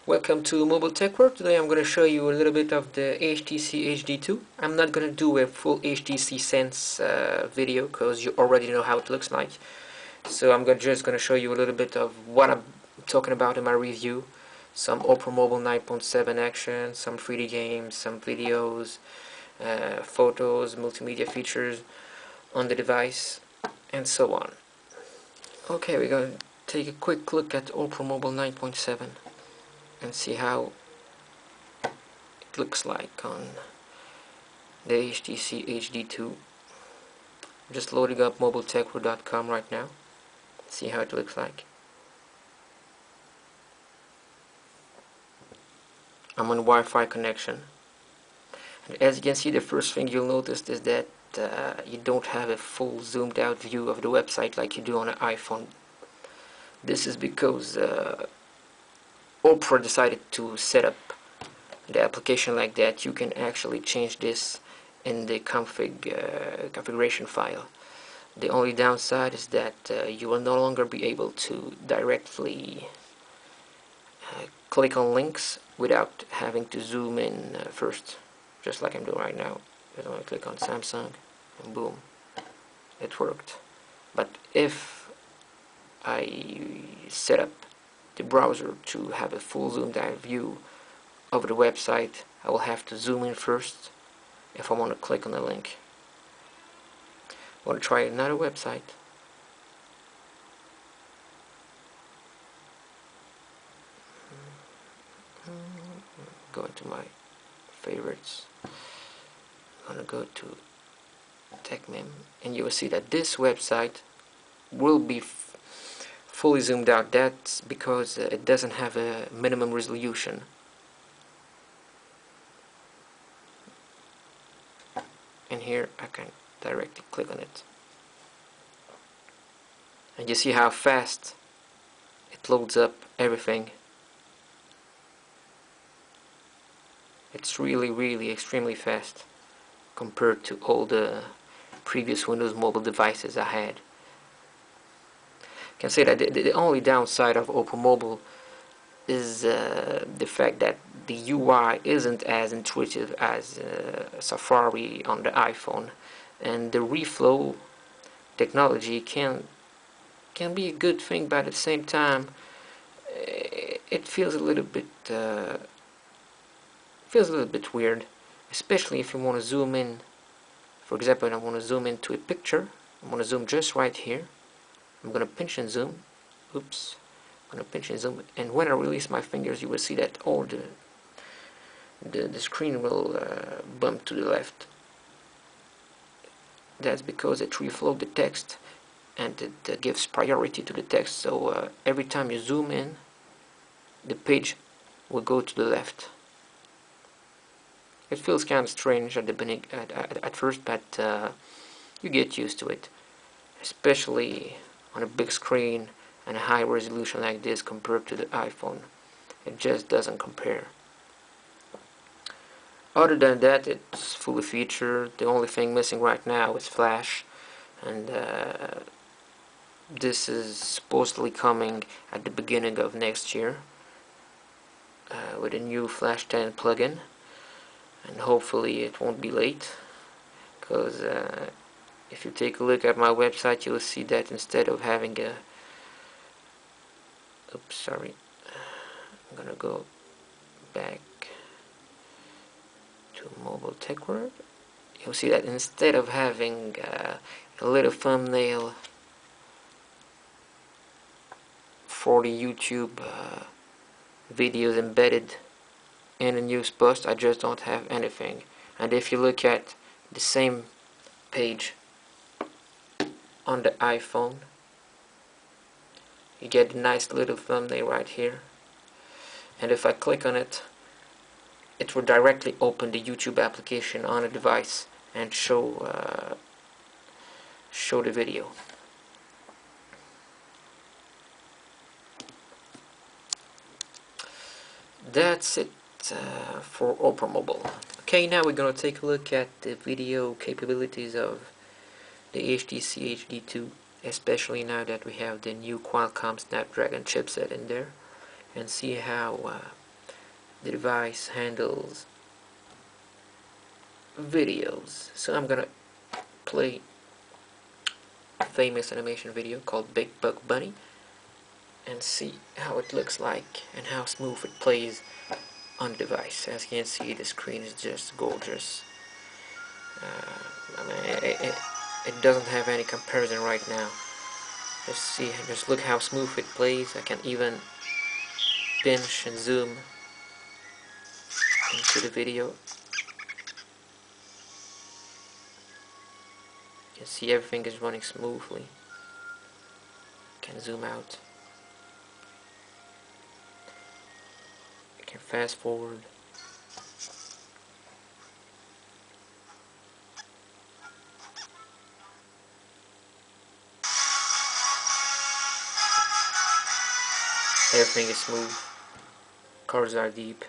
Welcome to Mobile Tech World. Today I'm going to show you a little bit of the HTC HD2. I'm not going to do a full HTC Sense video because you already know how it looks like. So I'm just going to show you a little bit of what I'm talking about in my review. Some Opera Mobile 9.7 action, some 3D games, some videos, photos, multimedia features on the device, and so on. Okay, we're going to take a quick look at Opera Mobile 9.7 and see how it looks like on the HTC HD2. I'm just loading up mobiletechworld.com right now. See how it looks like. I'm on Wi-Fi connection. And as you can see, the first thing you'll notice is that you don't have a full zoomed out view of the website like you do on an iPhone. This is because Opera decided to set up the application like that. You can actually change this in the configuration file. The only downside is that you will no longer be able to directly click on links without having to zoom in first, just like I'm doing right now. I'm going to click on Samsung and boom, it worked. But if I set up the browser to have a full zoomed out view of the website, I will have to zoom in first if I want to click on the link. I want to try another website. Go into my favorites. I'm going to go to TechMem, and you will see that this website will be fully zoomed out. That's because it doesn't have a minimum resolution. And here I can directly click on it. And you see how fast it loads up everything. It's really extremely fast compared to all the previous Windows mobile devices I had. I can say that the only downside of Opera Mobile is the fact that the UI isn't as intuitive as Safari on the iPhone, and the reflow technology can be a good thing, but at the same time it feels a little bit weird, especially if you want to zoom in. For example, I want to zoom into a picture. I want to zoom just right here. I'm going to pinch and zoom. Oops. I'm going to pinch and zoom, and when I release my fingers, you will see that all the screen will bump to the left. That's because it reflowed the text, and it gives priority to the text. So every time you zoom in, the page will go to the left. It feels kind of strange at the beginning, at first, but you get used to it, especially on a big screen and a high resolution like this compared to the iPhone. It just doesn't compare. Other than that, it's fully featured. The only thing missing right now is Flash, and this is supposedly coming at the beginning of next year with a new Flash 10 plugin. And hopefully it won't be late, because if you take a look at my website, you'll see that instead of having a I'm gonna go back to Mobile Tech World. You'll see that instead of having a little thumbnail for the YouTube videos embedded in a news post, I just don't have anything. And if you look at the same page on the iPhone, you get a nice little thumbnail right here, and if I click on it, it will directly open the YouTube application on a device and show the video. That's it for Opera Mobile. Okay, now we're going to take a look at the video capabilities of the HTC HD2, especially now that we have the new Qualcomm Snapdragon chipset in there, and see how the device handles videos. So I'm gonna play a famous animation video called Big Bug Bunny and see how it looks like and how smooth it plays on the device. As you can see, the screen is just gorgeous. I mean, it doesn't have any comparison right now. Just look how smooth it plays. I can even pinch and zoom into the video. You can see everything is running smoothly. Can zoom out. You can fast forward. Everything is smooth. Colors are deep.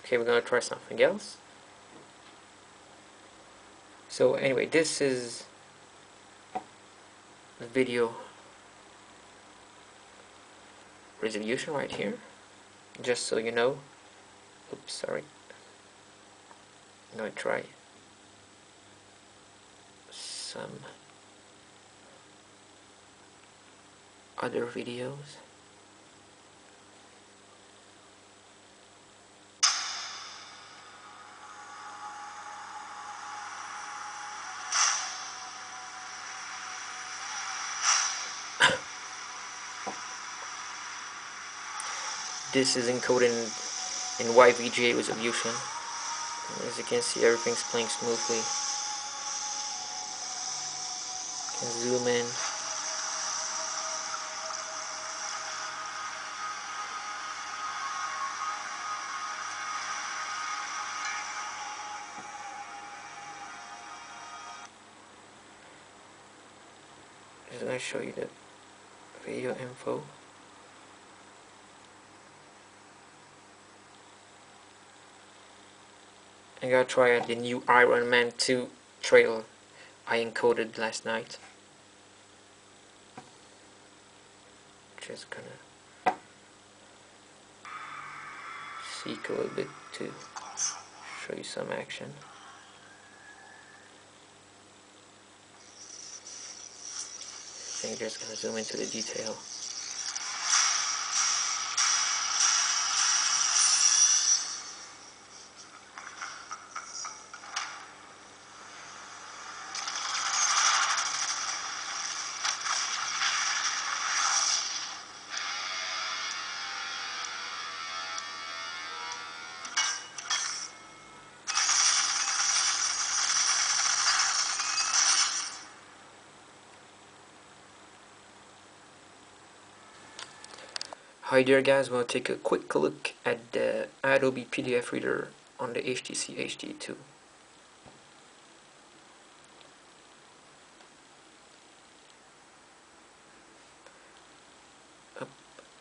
Okay, we're gonna try something else. So anyway, this is the video resolution right here. Just so you know. Oops, sorry. I'm gonna try some other videos. This is encoded in YVGA resolution. As you can see, everything's playing smoothly. You can zoom in. Just gonna show you the video info. I gotta try out the new Iron Man 2 trailer I encoded last night. Just gonna seek a little bit to show you some action. I'm just gonna zoom into the detail. Hi there guys, we'll take a quick look at the Adobe PDF reader on the HTC HD2.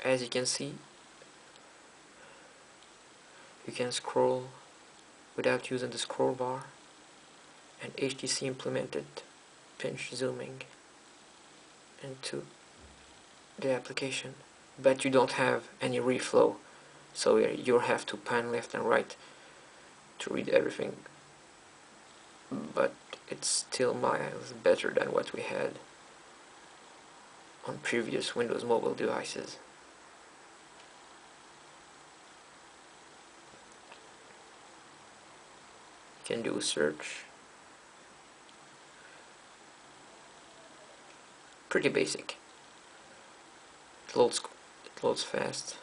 As you can see, you can scroll without using the scroll bar, and HTC implemented pinch zooming into the application, but you don't have any reflow, so you'll have to pan left and right to read everything, but it's still miles better than what we had on previous Windows mobile devices. You can do a search. Pretty basic. It loads fast.